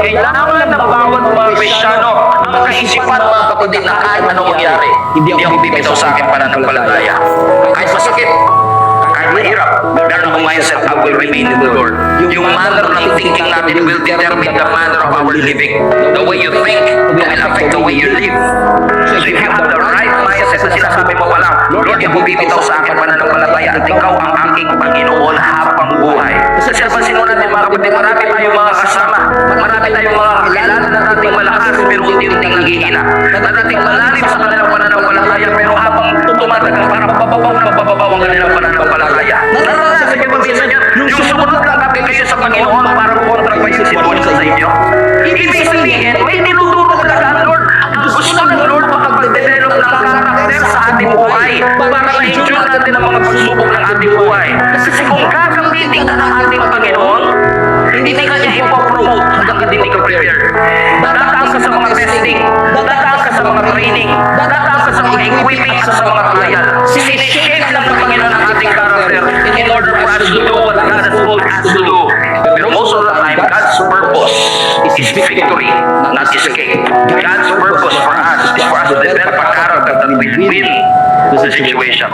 kailangan ng bawat mga Kristiyano ang kaisipan, mga kapatid, na kahit anong mangyari, hindi ako bibitaw sa aking pananampalataya. Kahit masakit, kahit mahirap, meron akong mindset, I will remain in the Lord. Yung manner ng thinking natin will determine the manner of our living. The way you think will affect the way you live. So if you have the right mindset na sinasabi mo, wala, Lord, hindi ako bibitaw sa aking pananampalataya at ikaw ang aking Panginoon habang buhay. Kasi napansin mo natin, mga kapatid, marami tayong mga kasama, marami tayong mga kakilala na nating malakas pero unti-unting nagigila, na nating malalim sa kanilang pananampalataya pero habang tumatagal parang pababaw ang kanilang pananampalataya. Naranasan niyo ba minsan yan? Yung sumunod lang kapit kayo sa Panginoon parang kontra pa yung sitwasyon sa inyo? Ibig sabihin, may tinutulong talaga ang Lord. Gusto ng Lord makapag-develop ng karakter sa ating buhay para ma-endure natin ang mga pagsubok ng ating buhay. Kasi kung kakamitin ka ng ating Panginoon, hindi ka niya ipopromote hanggang hindi ka prepared. Dadaang ka sa mga testing, dadaang ka sa mga training, dadaang ka sa mga equipping at sa mga trial. Sinishape lang ng Panginoon ang ating character in order for us to do what God has called us to do. Pero most of the time, God's purpose is victory, not escape. God's purpose for us is for us to develop a character that will win the situation.